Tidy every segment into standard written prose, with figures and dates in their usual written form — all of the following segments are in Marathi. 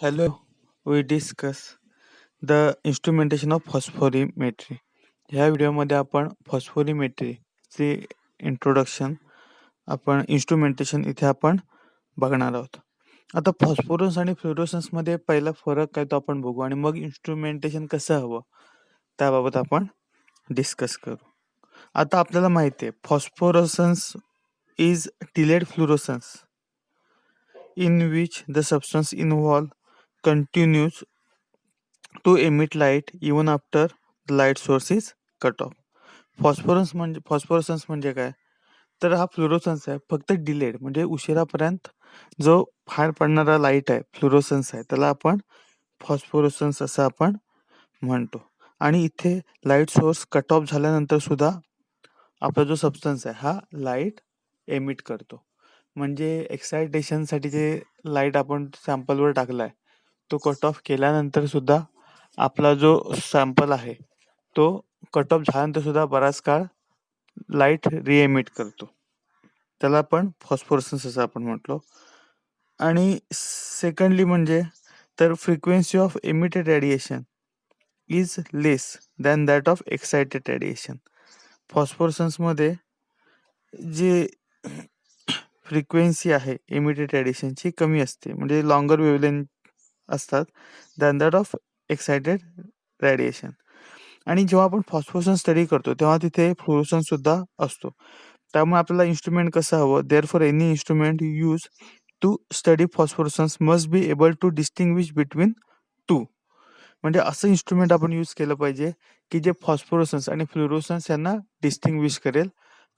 Hello, we discuss the instrumentation of phosphorimetry. ह्या व्हिडिओमध्ये आपण फॉस्फोरिमेट्रीचे इंट्रोडक्शन आपण इन्स्ट्रुमेंटेशन इथे आपण बघणार आहोत. आता फॉस्फोरस आणि फ्लोरोसन्समध्ये पहिला फरक काय तो आपण बघू आणि मग इन्स्ट्रुमेंटेशन कसं हवं त्याबाबत आपण डिस्कस करू. आता आपल्याला माहिती आहे phosphorescence is delayed fluorescence in which the substance involved continues to emit light even after the light source is cut off. फॉस्फोरसन्स म्हणजे काय तर हा फ्लोरोसन्स आहे फक्त डिलेड म्हणजे उशिरापर्यंत जो बाहेर पडणारा लाईट आहे फ्लोरोसन्स आहे त्याला आपण फॉस्फोरसन्स असं आपण म्हणतो. आणि इथे लाईट सोर्स कट ऑफ झाल्यानंतर सुद्धा आपला जो सबस्टन्स आहे हा लाईट एमिट करतो. म्हणजे एक्सायटेशनसाठी जे लाईट आपण सॅम्पलवर टाकलाय तो कट ऑफ केल्यानंतर सुद्धा आपला जो सॅम्पल आहे तो कट ऑफ झाल्यानंतर सुद्धा बराच काळ लाईट रिएमिट करतो. त्याला आपण फॉस्फोरसन्स असं आपण म्हटलो. आणि सेकंडली म्हणजे तर frequency of emitted radiation is less than that of excited radiation. फॉस्फोरसन्समध्ये जे फ्रिक्वेन्सी आहे एमिटेड रेडिएशनची कमी असते म्हणजे लॉंगर वेव्हलेंथ असतात than that of excited radiation. आणि जेव्हा आपण फॉस्फोरसन्स स्टडी करतो तेव्हा तिथे फ्लोरोसन्स सुद्धा असतो. त्यामुळे आपल्याला इन्स्ट्रुमेंट कसं हवं therefore any instrument use to study phosphorescence must be able to distinguish between two. म्हणजे असं इन्स्ट्रुमेंट आपण यूज केलं पाहिजे की जे फॉस्फोरसन्स आणि फ्लोरोसन्स यांना डिस्टिंग्विश करेल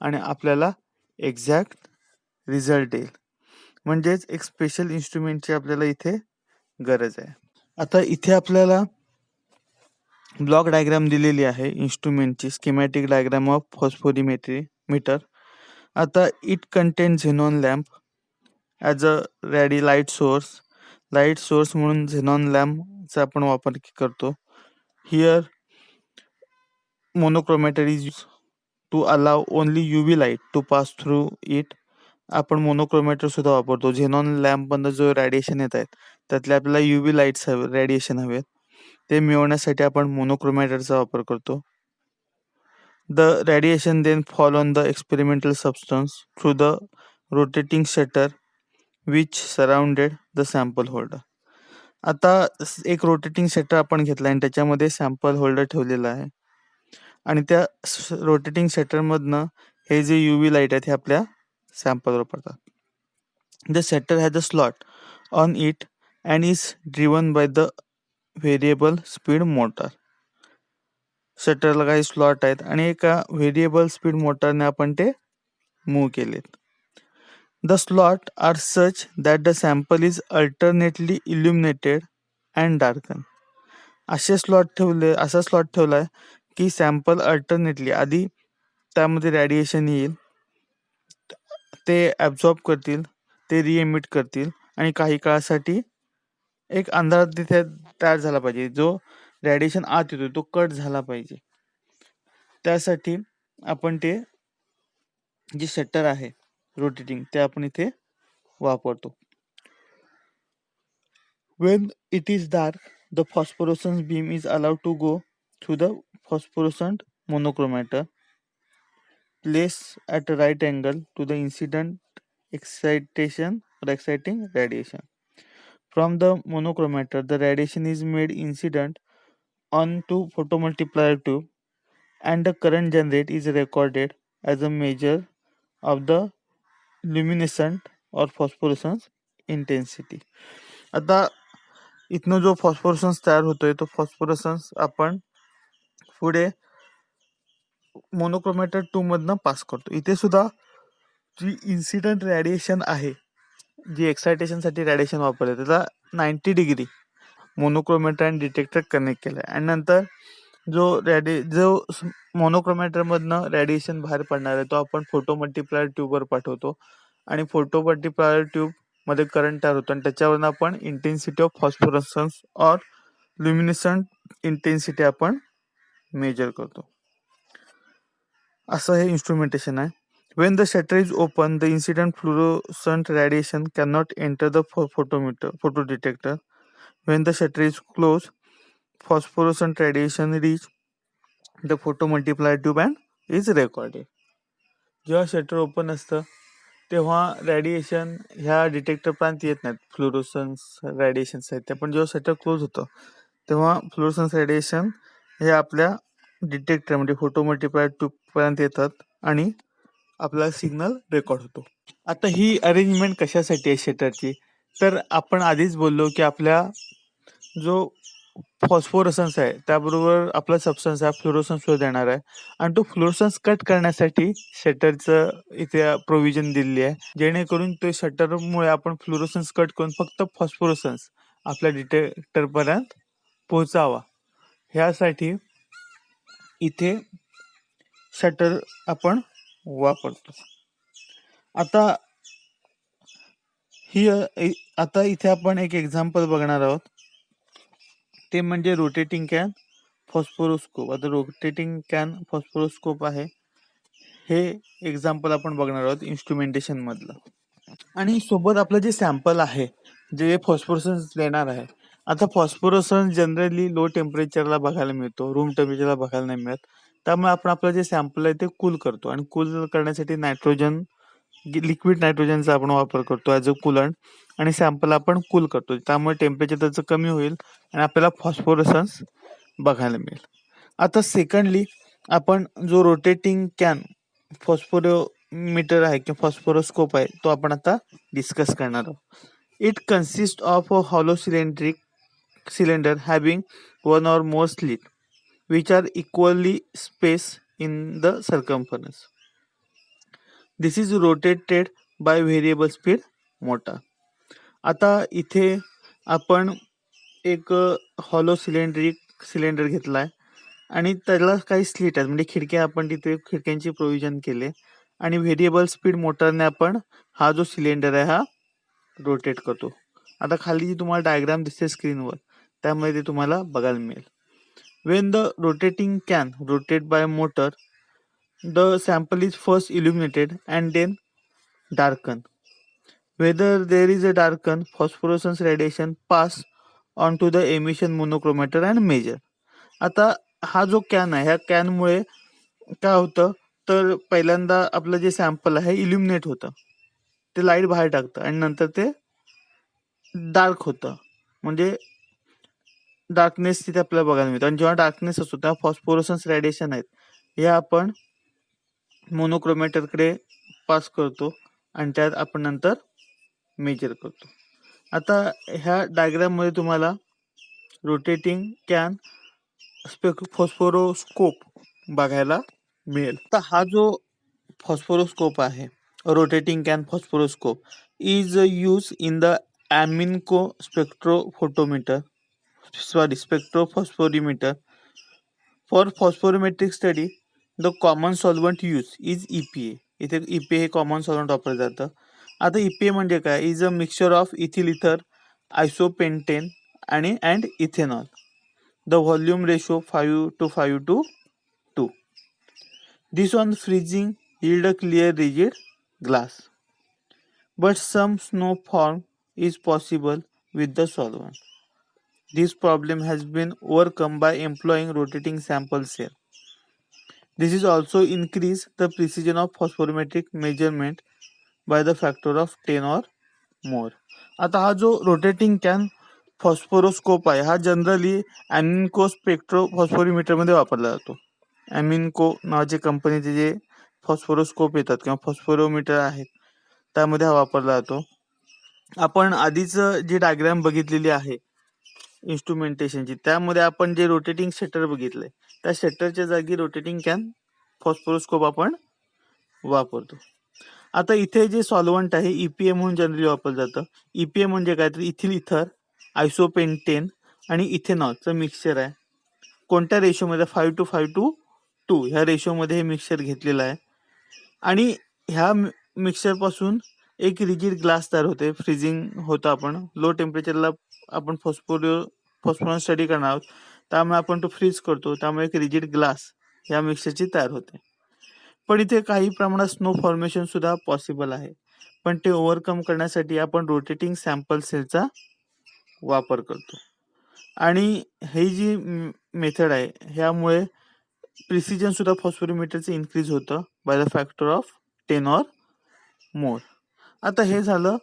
आणि आपल्याला एक्झॅक्ट रिझल्ट येईल. म्हणजेच एक स्पेशल इन्स्ट्रुमेंटची आपल्याला इथे गरज आहे. आता इथे आपल्याला ब्लॉक डायग्राम दिलेली आहे इन्स्ट्रुमेंटची schematic diagram of phosphorimetry meter. आता it contain xenon lamp as a light source म्हणून झेनॉन लॅम्पचा आपण वापर करतो. Here monochromator is to allow only UV light to pass through it. आपण मोनोक्रोमॅटर सुद्धा वापरतो. झेनॉन लॅम्प मधनं जो रेडिएशन येत आहेत त्यातले आपल्याला UV लाईट्स हवे रेडिएशन हवेत ते मिळवण्यासाठी आपण मोनोक्रोमॅटरचा वापर करतो. The radiation then fall on the experimental substance through the rotating shutter which surrounded the sample holder. आता एक रोटेटिंग शटर आपण घेतला आणि त्याच्यामध्ये सॅम्पल होल्डर ठेवलेला आहे आणि त्या रोटेटिंग शटर मधनं हे जे UV लाईट आहेत हे आपल्या सॅम्पलवर पडतात. The shutter has a slot on it and is driven by the variable speed motor. शटरला काही स्लॉट आहेत आणि एका व्हेरिएबल स्पीड मोटरने आपण ते मूव्ह केलेत. The slot R such that the sample is alternately illuminated and darken. असा स्लॉट ठेवलाय की सॅम्पल अल्टरनेटली आधी त्यामध्ये रेडिएशन येईल ते ॲब्झॉर्ब करतील ते रिएमिट करतील आणि काही काळासाठी एक अंधार तिथे तयार झाला पाहिजे. जो रेडिएशन आत येतो तो कट झाला पाहिजे. त्यासाठी आपण ते जे शटर आहे रोटेटिंग ते आपण इथे वापरतो. When it is dark, the phosphorescence beam is allowed to go through the phosphorescent monochromator placed at a right angle to the incident exciting radiation. From the monochromator, the radiation is made incident onto photomultiplier tube and the current generated is recorded as a measure of the luminescent or phosphorescence intensity. आता इथनं जो फॉस्फोरसन्स तयार होतोय तो फॉस्फोरसन्स आपण पुढे मोनोक्रोमॅटर 2 मधनं पास करतो. इथे सुद्धा जी इन्सिडंट रेडिएशन आहे जी एक्सायटेशन साठी रेडिएशन वापरले त्याला 90 डिग्री मोनोक्रोमॅटर आणि डिटेक्टर कनेक्ट केलाय आणि नंतर जो मोनोक्रोमॅटर मधनं रेडिएशन बाहेर पडणार आहे तो आपण फोटो मल्टिप्लायर ट्यूबवर पाठवतो आणि फोटो मल्टिप्लायर ट्यूब मध्ये करंट तयार होतो आणि त्याच्यावरून आपण इंटेन्सिटी ऑफ फॉस्फोरसन्स और ल्युमिनेसंट इंटेन्सिटी आपण मेजर करतो. असं हे इन्स्ट्रुमेंटेशन आहे. When the shutter is open, the incident fluorescent radiation cannot enter the photodetector. When the shutter is closed, phosphorescent radiation reach the photomultiplier tube and is recorded. जेव्हा शटर ओपन असतं तेव्हा रेडिएशन ह्या डिटेक्टर पर्यंत येत नाहीत, फ्लोरोसन्स रेडिएशन्स आहेत ते. पण जेव्हा शटर क्लोज होतं तेव्हा फ्लोरोसन्स रेडिएशन हे आपल्या डिटेक्टर म्हणजे फोटोमल्टिप्लायर ट्यूब पर्यंत येतात आणि आपला सिग्नल रेकॉर्ड होतो. आता ही अरेंजमेंट कशासाठी आहे शटरची, तर आपण आधीच बोललो की आपल्या जो फॉस्फोरसन्स आहे त्याबरोबर आपला सबस्टन्स आहे फ्लोरोसन्स शोध देणार आहे आणि तो फ्लोरोसन्स कट करण्यासाठी शटरचं इथे प्रोव्हिजन दिलेली आहे, जेणेकरून ते शटरमुळे आपण फ्लोरोसन्स कट करून फक्त फॉस्फोरसन्स आपल्या डिटेक्टर पर्यंत पोहोचावा. ह्यासाठी इथे शटर आपण वापरतो. आता इथे आपण एक एक्झाम्पल बघणार आहोत, ते म्हणजे रोटेटिंग कॅन फॉस्फोरोस्कोप. आता रोटेटिंग कॅन फॉस्फोरोस्कोप आहे, हे एक्झाम्पल आपण बघणार आहोत इन्स्ट्रुमेंटेशन मधलं. आणि सोबत आपलं जे सॅम्पल आहे जे फॉस्फोरसन्स देणार आहे. आता फॉस्फोरसन्स जनरली लो टेम्परेचरला बघायला मिळतो, रूम टेम्परेचरला बघायला नाही मिळत. त्यामुळे आपण आपलं जे सॅम्पल आहे ते कूल करतो आणि कूल करण्यासाठी नायट्रोजन, लिक्विड नायट्रोजनचा आपण वापर करतो ॲज अ कूलंट आणि सॅम्पल आपण कूल करतो. त्यामुळे टेम्परेचर त्याचं कमी होईल आणि आपल्याला फॉस्फोरसन्स बघायला मिळेल. आता सेकंडली आपण जो रोटेटिंग कॅन फॉस्फोरोमीटर आहे किंवा फॉस्फोरोस्कोप आहे तो आपण आता डिस्कस करणार आहोत. It consist of a hollow cylinder having one or more slit which are equally spaced in the circumference. This is rotated by variable speed motor. आता इथे आपण एक हॉलो सिलेंडर घेतलाय आणि त्याला काही स्लिट आहेत म्हणजे खिडक्या, आपण तिथे खिडक्यांची प्रोव्हिजन केले आणि व्हेरिएबल स्पीड मोटरने आपण हा जो सिलेंडर आहे हा रोटेट करतो. आता खाली जी तुम्हाला डायग्राम दिसते स्क्रीनवर त्यामध्ये ते तुम्हाला बघायला मिळेल. When the rotating can rotate by motor, the sample is first illuminated and then darken. Whether there is a darken, phosphorescence radiation pass on to the emission monochromator and measure. आता हा जो कॅन आहे ह्या कॅनमुळे काय होतं तर पहिल्यांदा आपलं जे सॅम्पल आहे इल्युमिनेट होतं, ते लाईट बाहेर टाकतं आणि नंतर ते डार्क होतं, म्हणजे डार्कनेस तिथे आपल्याला बघायला मिळतं. आणि जेव्हा डार्कनेस असतो तेव्हा फॉस्फोरसन्स रेडिएशन आहेत हे आपण मोनोक्रोमॅटरकडे पास करतो आणि त्यात आपण नंतर मेजर करतो. आता ह्या डायग्राम मध्ये तुम्हाला रोटेटिंग कॅन फॉस्फोरोस्कोप बघायला मिळेल. तर हा जो फॉस्फोरोस्कोप आहे, rotating can phosphoroscope is use in the Aminco spectrophosphometer. For phosphorimetric study, the common solvent used is EPA. इथे EPA हे कॉमन सॉल्व्हंट वापरलं जातं. आता EPA म्हणजे काय? Is a mixture of ethyl इथर, आयसोपेंटेन आणि and ethanol. The volume ratio 5:5:2. This on freezing yield a clear rigid glass. But some snow form is possible with the solvent. This problem has been overcome by employing rotating sample cell. This is also increase the precision of phosphorimetric measurement by the factor of 10 or more. आता हा जो रोटेटिंग कॅन फॉस्फोरोस्कोप आहे हा जनरली ॲमिन्को स्पेक्ट्रोफॉस्फोरिमीटर मध्ये वापरला जातो. ॲमिन्को नावाचे कंपनीचे जे फॉस्फोरोस्कोप येतात किंवा फॉस्फोरोमीटर आहेत त्यामध्ये हा वापरला जातो. आपण आधीच जी डायग्राम बघितलेली आहे इन्स्ट्रुमेंटेशनची त्यामध्ये आपण जे रोटेटिंग शटर बघितलंय त्या शटरच्या जागी रोटेटिंग कॅन फॉस्फोरोस्कोप आपण वापरतो. आता इथे जे सॉल्व्हंट आहे EPA म्हणून जनरली वापरलं जातं. EPA म्हणजे काय तर इथिल इथर, आयसोपेंटेन आणि इथेनॉलचं मिक्सचर आहे. कोणत्या रेशोमध्ये? 5:5:2 ह्या रेशोमध्ये हे मिक्सचर घेतलेलं आहे आणि ह्या मिक्सचर पासून एक रिजिड ग्लास तयार होते. फ्रीजिंग होतं, आपण लो टेम्परेचरला आपण फॉस्फोरस स्टडी करणार आहोत त्यामुळे आपण तो फ्रीज करतो, त्यामुळे एक रिजिड ग्लास या मिक्सचरची तयार होते. पण इथे काही प्रमाणात स्नो फॉर्मेशन सुद्धा पॉसिबल आहे, पण ते ओव्हरकम करण्यासाठी आपण रोटेटिंग सॅम्पल सेलचा वापर करतो. आणि ही जी मेथड आहे ह्यामुळे प्रिसिजन सुद्धा फॉस्फोरिमीटरचं इन्क्रीज होतं by the factor of 10 or more. आता हे झालं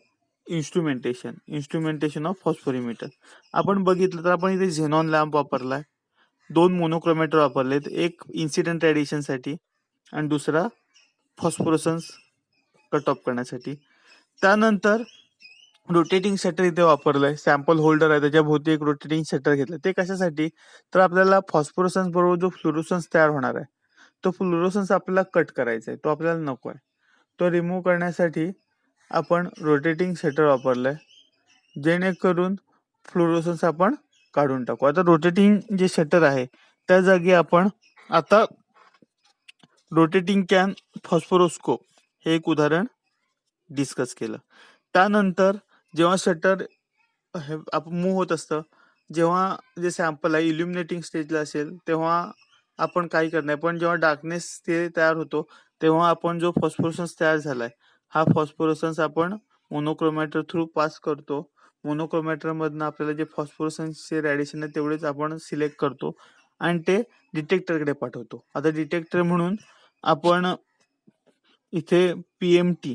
इन्स्ट्रुमेंटेशन ऑफ फॉस्फोरिमीटर. आपण बघितलं तर आपण इथे झेनॉन लॅम्प वापरलाय, 2 मोनोक्रोमॅटर वापरलेत, एक इन्सिडेंट रेडिएशनसाठी आणि दुसरा फॉस्फोरसन्स कट ऑफ करण्यासाठी. त्यानंतर रोटेटिंग शटर इथे वापरलंय, सॅम्पल होल्डर आहे त्याच्या भोवती एक रोटेटिंग शटर घेतलं. ते कशासाठी? तर आपल्याला फॉस्फोरसन्स बरोबर जो फ्लोरोसन्स तयार होणार आहे तो फ्लोरोसन्स आपल्याला कट करायचा आहे, तो आपल्याला नको आहे. तो रिमूव्ह करण्यासाठी आपण रोटेटिंग शटर वापरलंय, जेणेकरून फ्लोरोसन्स आपण काढून टाकू. आता रोटेटिंग जे शटर आहे त्या जागी आपण आता रोटेटिंग कॅन फॉस्फोरोस्कोप हे एक उदाहरण डिस्कस केलं. त्यानंतर जेव्हा शटर मूव्ह होत असतं, जेव्हा जे सॅम्पल आहे इल्युमिनेटिंग स्टेजला असेल तेव्हा आपण काही करत नाही, पण जेव्हा डार्कनेस ते तयार होतो तेव्हा आपण जो फॉस्फोरसन्स तयार झालाय हा फॉस्फोरसन्स आपण मोनोक्रोमॅटर थ्रू पास करतो. मोनोक्रोमॅटर मधनं आपल्याला जे फॉस्फोरसन्सचे रेडिएशन आहे तेवढेच आपण सिलेक्ट करतो आणि ते डिटेक्टरकडे पाठवतो. आता डिटेक्टर म्हणून आपण इथे PMT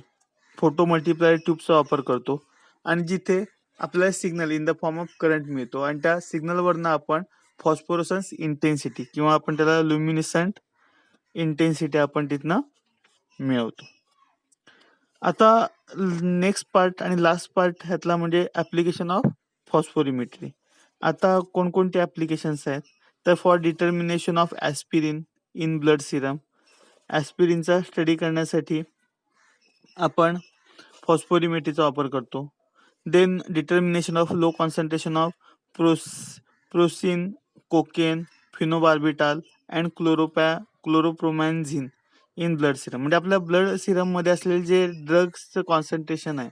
फोटो मल्टिप्लायर ट्यूबचा वापर करतो आणि जिथे आपल्याला signal in the form of current मिळतो आणि त्या सिग्नलवरनं आपण फॉस्फोरसन्स इंटेन्सिटी किंवा आपण त्याला लुमिनिसंट इंटेन्सिटी आपण तिथनं मिळवतो. आता नेक्स्ट पार्ट आणि लास्ट पार्ट ह्यातला म्हणजे ऍप्लिकेशन ऑफ फॉस्फोरिमेट्री. आता कोणकोणते ऍप्लिकेशन्स आहेत? तर for determination of aspirin in blood serum, ऍस्पिरिनचा स्टडी करण्यासाठी आपण फॉस्फोरिमेट्रीचा वापर करतो. Then determination of low concentration of procaine, cocaine, phenobarbital and chlorpromazine in blood serum. म्हणजे आपल्या ब्लड सिरम मध्ये असलेले जे ड्रग्सचं कॉन्सन्ट्रेशन आहे,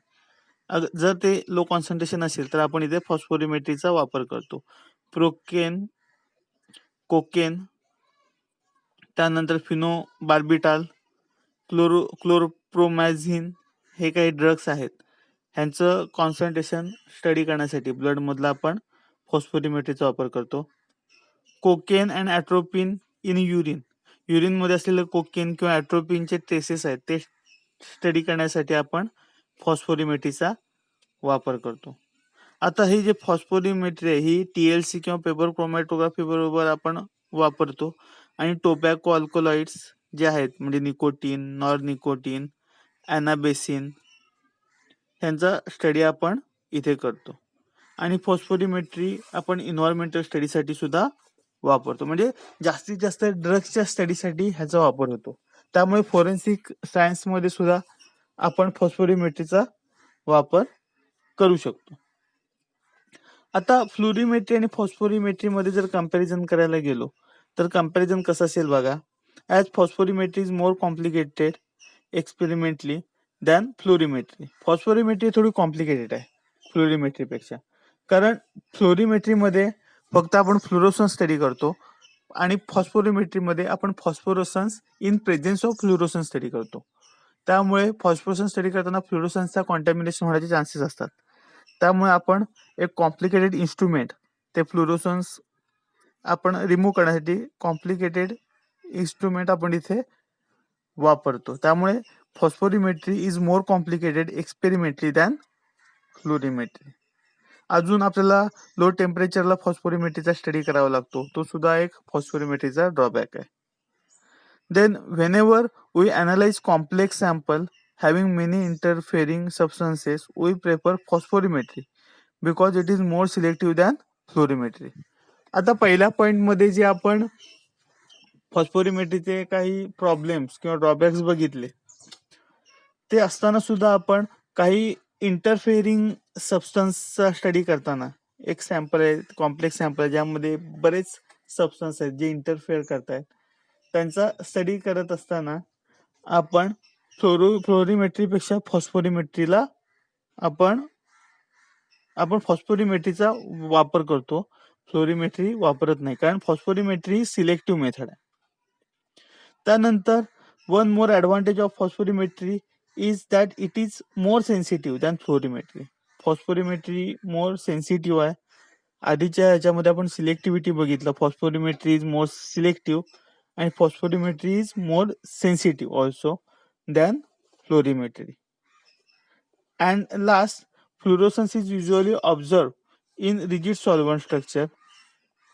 जर ते लो कॉन्सन्ट्रेशन असेल तर आपण इथे फॉस्फोरिमेट्रीचा वापर करतो. कोकेन, त्यानंतर फिनोबार्बिटाल, क्लोरोप्रोमॅझिन हे काही ड्रग्स आहेत, ह्यांचं कॉन्सन्ट्रेशन स्टडी करण्यासाठी ब्लड मधला आपण फॉस्फोरिमेट्रीचा वापर करतो. Cocaine and atropine in urine मध्ये असलेलं कोकेन किंवा ॲट्रोपिनचे ट्रेसेस आहेत ते स्टडी करण्यासाठी आपण फॉस्फोरिमेट्रीचा वापर करतो. आता ही जे फॉस्फोरिमेट्री आहे ही TLC किंवा पेपर क्रोमॅटोग्राफी बरोबर आपण वापरतो आणि टोबॅको अल्कोलॉइड्स जे आहेत म्हणजे निकोटीन, नॉर निकोटीन, ॲनाबेसिन यांचा स्टडी आपण इथे करतो. आणि फॉस्फोरिमेट्री आपण इन्व्हायरमेंटल स्टडीसाठी सुद्धा वापरतो, म्हणजे जास्तीत जास्त ड्रग्सच्या स्टडीसाठी ह्याचा वापर होतो. त्यामुळे फॉरेन्सिक सायन्स मध्ये सुद्धा आपण फॉस्फोरिमेट्रीचा वापर करू शकतो. आता फ्लोरिमेट्री आणि फॉस्फोरिमेट्री मध्ये जर कंपॅरिझन करायला गेलो तर कंपॅरिझन कसं असेल बघा. As phosphorimetry is more complicated experimentally than fluorimetry. Phosphorimetry थोडी कॉम्प्लिकेटेड आहे फ्लोरिमेट्रीपेक्षा, कारण फ्लोरिमेट्रीमध्ये फक्त आपण फ्लोरोसन्स स्टडी करतो आणि फॉस्फोरिमेट्रीमध्ये आपण phosphorescence in presence of fluorescence study करतो. त्यामुळे फॉस्फोरसन्स स्टडी करताना फ्लोरोसन्सचा कॉन्टॅमिनेशन होण्याचे चान्सेस असतात. त्यामुळे आपण एक कॉम्प्लिकेटेड इन्स्ट्रुमेंट ते फ्लोरोसन्स आपण रिमूव्ह करण्यासाठी कॉम्प्लिकेटेड इन्स्ट्रुमेंट आपण इथे वापरतो. त्यामुळे phosphorimetry is more complicated experimentally than fluorimetry. अजून आपल्याला लो टेम्परेचरला फॉस्फोरिमेट्रीचा स्टडी करावा लागतो, तो सुद्धा एक फॉस्फोरिमेट्रीचा ड्रॉबॅक आहे. Then whenever we analyse complex sample having many interfering substances, we prefer phosphorimetry because it is more selective than फ्लोरिमेट्री. आता पहिल्या पॉइंट मध्ये जे आपण फॉस्फोरिमेट्रीचे काही प्रॉब्लेम्स किंवा ड्रॉबॅक्स बघितले ते असताना सुद्धा आपण काही इंटरफेअरिंग सबस्टन्सचा स्टडी करताना एक सॅम्पल आहे, कॉम्प्लेक्स सॅम्पल ज्यामध्ये बरेच सबस्टन्स आहेत जे इंटरफेअर करतायत, त्यांचा स्टडी करत असताना आपण फ्लोरिमेट्रीपेक्षा फॉस्फोरिमेट्रीला आपण फॉस्फोरिमेट्रीचा वापर करतो, फ्लोरिमेट्री वापरत नाही, कारण फॉस्फोरिमेट्री ही सिलेक्टिव्ह मेथड आहे. त्यानंतर one more advantage of phosphorimetry is that it is more sensitive than fluorimetry. Phosphorimetry more sensitive आहे आधीच्या ह्याच्यामध्ये आपण सिलेक्टिव्हिटी बघितलं, phosphorimetry is more selective and phosphorimetry is more sensitive also than fluorimetry. And last, fluorescence is usually observed in rigid solvent structure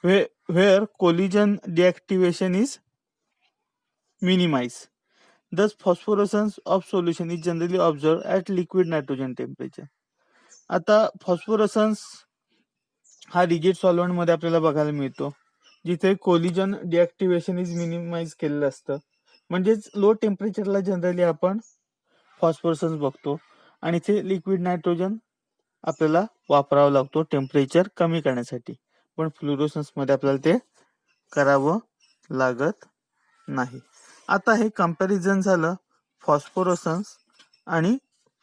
where collision deactivation is minimized. Thus, phosphorescence of solution is generally observed at liquid nitrogen temperature. आता फॉस्फोरसन्स हा रिजिड सॉल्व्हंट मध्ये आपल्याला बघायला मिळतो, जिथे कोलिजन डिॲक्टिव्हेशन इज मिनिमाइज केलेलं असतं. म्हणजेच लो टेम्परेचरला जनरली आपण फॉस्फोरसन्स बघतो आणि इथे लिक्विड नायट्रोजन आपल्याला वापरावा लागतो टेम्परेचर कमी करण्यासाठी. पण फ्लुरोसन्स मध्ये आपल्याला ते करावं लागत नाही. आता हे कंपॅरिझन झालं फॉस्फोरसन्स आणि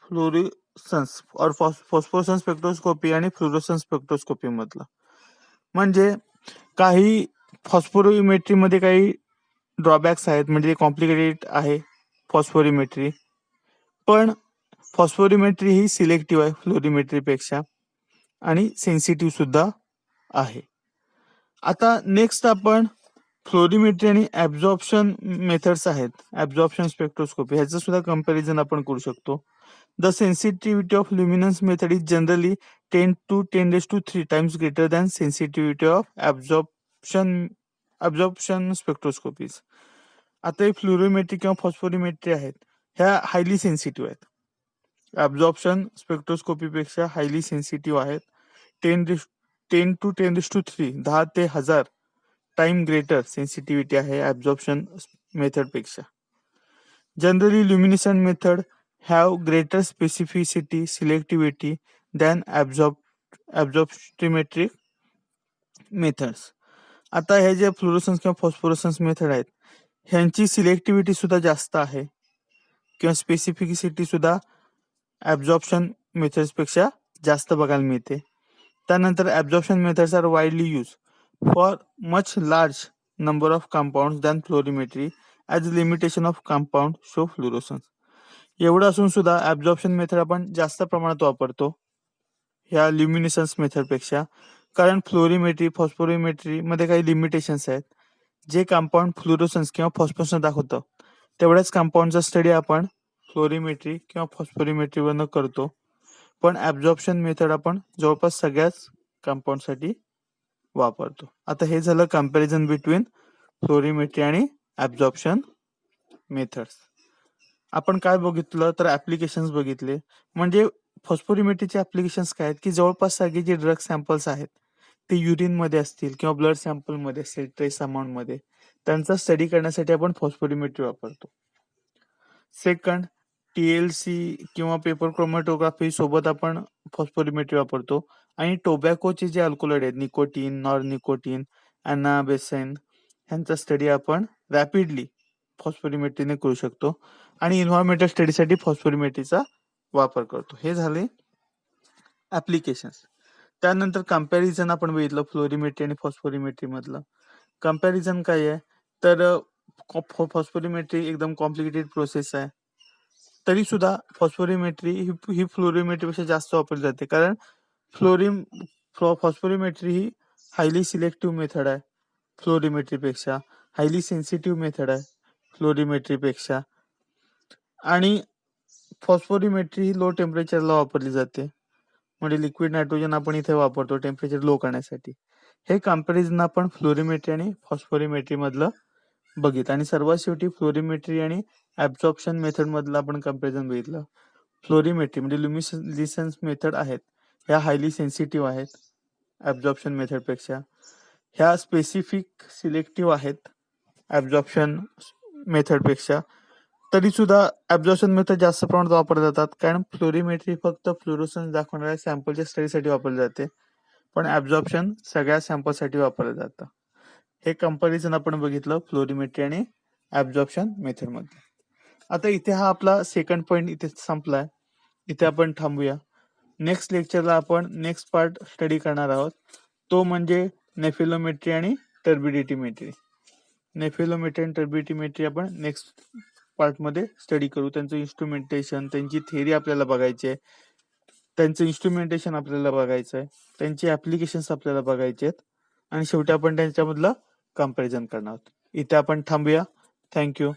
फ्लोरोसन्स और फॉस्फोरसन्स स्पेक्ट्रोस्कोपी आणि फ्लुरोसन्स स्पेक्ट्रोस्कोपी मधलं. म्हणजे काही फॉस्फोरिमेट्री मध्ये काही ड्रॉबॅक्स आहेत, म्हणजे कॉम्प्लिकेटेड आहे फॉस्फोरिमेट्री, पण फॉस्फोरिमेट्री ही सिलेक्टिव्ह आहे फ्लोरिमेट्री पेक्षा आणि सेन्सिटिव्ह सुद्धा आहे. आता नेक्स्ट आपण फ्लोरिमेट्री आणि ऍब्झॉर्प्शन मेथड्स आहेत, ऍब्झॉर्प्शन स्पेक्ट्रोस्कोपी, ह्याचं सुद्धा कंपॅरिझन आपण करू शकतो. The sensitivity of luminance method is generally 10 to 10⁻³ times greater than sensitivity of absorption spectroscopies. आता हे फ्लोरिमेट्री किंवा फॉस्फोरिमेट्री आहेत, ह्या हायली सेन्सिटिव्ह आहेत. ऍब्झॉर्प्शन स्पेक्ट्रोस्कोपी पेक्षा हायली सेन्सिटिव्ह आहेत. 10 to 10⁻³ 10 ते 1000 टाइम ग्रेटर सेन्सिटिव्हिटी आहे ऍब्झॉर्प्शन मेथड पेक्षा. Generally luminescent method have greater specificity selectivity than absorptiometric methods. आता हे जे फ्लोरोसन्स किंवा फॉस्फोरसन्स मेथड आहेत, ह्यांची सिलेक्टिव्हिटी सुद्धा जास्त आहे किंवा स्पेसिफिसिटी सुद्धा ऍब्झॉर्प्शन मेथड्स पेक्षा जास्त बघायला मिळते. त्यानंतर absorption methods are widely use for much large number of compounds than fluorimetry as limitation of compound show fluorescence. एवढं असून सुद्धा ऍब्झॉर्प्शन मेथड आपण जास्त प्रमाणात वापरतो ह्या ल्युमिनेसन्स मेथड पेक्षा, कारण फ्लोरिमेट्री फॉस्फोरिमेट्री मध्ये काही लिमिटेशन्स आहेत. जे कंपाऊंड फ्लोरोसन्स किंवा फॉस्फोरसन्स दाखवतं तेवढ्याच कंपाऊंडचा स्टडी आपण फ्लोरिमेट्री किंवा फॉस्फोरिमेट्रीवरनं करतो, पण ऍब्झॉर्प्शन मेथड आपण जवळपास सगळ्याच कंपाऊंडसाठी वापरतो. आता हे झालं कंपॅरिझन बिटवीन फ्लोरिमेट्री आणि ऍब्झॉर्प्शन मेथड्स. आपण काय बघितलं तर ऍप्लिकेशन्स बघितले. म्हणजे फॉस्फोरिमेट्रीचे ऍप्लिकेशन्स काय आहेत की जवळपास सगळे जे ड्रग सॅम्पल्स आहेत ते युरिन मध्ये असतील किंवा ब्लड सॅम्पल मध्ये असतील ट्रेस अमाऊंट मध्ये, त्यांचा स्टडी करण्यासाठी आपण फॉस्फोरिमेट्री वापरतो. सेकंड, TLC किंवा पेपर क्रोमॅटोग्राफी सोबत आपण फॉस्फोरिमेट्री वापरतो. आणि टोबॅकोचे जे अल्कोलाइड आहेत, निकोटीन, नॉर निकोटीन, अॅनाबेसेन, ह्यांचा स्टडी आपण रॅपिडली फॉस्फोरिमेट्रीने करू शकतो आणि इन्व्हायरमेंटल स्टडीसाठी फॉस्फोरिमेट्रीचा वापर करतो. हे झाले ऍप्लिकेशन्स. त्यानंतर कंपॅरिझन आपण बघितलं फ्लोरिमेट्री आणि फॉस्फोरिमेट्री मधलं. कंपॅरिझन काय आहे तर फॉस्फोरिमेट्री एकदम कॉम्प्लिकेटेड प्रोसेस आहे, तरी सुद्धा फॉस्फोरिमेट्री ही फ्लोरिमेट्रीपेक्षा जास्त वापरली जाते, कारण फॉस्फोरिमेट्री ही हायली सिलेक्टिव्ह मेथड आहे फ्लोरिमेट्रीपेक्षा, हायली सेन्सिटिव्ह मेथड आहे फ्लोरिमेट्रीपेक्षा, आणि फॉस्फोरिमेट्री ही लो टेम्परेचरला वापरली जाते. म्हणजे लिक्विड नायट्रोजन आपण इथे वापरतो टेम्परेचर लो करण्यासाठी. हे कंपॅरिझन आपण फ्लोरिमेट्री आणि फॉस्फोरिमेट्री मधलं बघितलं. आणि सर्वात शेवटी फ्लोरिमेट्री आणि ऍब्झॉर्प्शन मेथड मधलं आपण कंपॅरिझन बघितलं. फ्लोरिमेट्री म्हणजे ल्युमिनेसन्स मेथड आहेत, ह्या हायली सेन्सिटिव्ह आहेत ऍब्झॉर्प्शन मेथड पेक्षा. ह्या स्पेसिफिक सिलेक्टिव्ह आहेत ऍब्झॉर्प्शन मेथड पेक्षा. तरी सुद्धा ऍब्झॉर्प्शन मेथड जास्त प्रमाणात वापरले जातात, कारण फ्लोरिमेट्री फक्त फ्लोरोसन्स दाखवणाऱ्या सॅम्पलच्या स्टडीसाठी वापरले जाते, पण ऍब्झॉर्प्शन सगळ्या सॅम्पलसाठी वापरलं जातं. हे कंपॅरिझन आपण बघितलं फ्लोरिमेट्री आणि ऍब्झॉर्प्शन मेथड मध्ये. आता इथे हा आपला सेकंड पॉइंट इथे संपलाय, इथे आपण थांबूया. नेक्स्ट लेक्चरला आपण नेक्स्ट पार्ट स्टडी करणार आहोत, तो म्हणजे नेफिलोमेट्री आणि टर्बिडिटीमेट्री. नेफिलोमेट्री आणि टर्बिडिटीमेट्री आपण नेक्स्ट पार्ट मध्ये स्टडी करू. त्यांचं इन्स्ट्रुमेंटेशन, त्यांची थेअरी आपल्याला बघायची आहे, त्यांचं इन्स्ट्रुमेंटेशन आपल्याला बघायचं आहे, त्यांची ऍप्लिकेशन्स आपल्याला बघायचे आहेत आणि शेवटी आपण त्यांच्यामधलं कंपॅरिझन करणार आहोत. इथे आपण थांबूया. थँक्यू.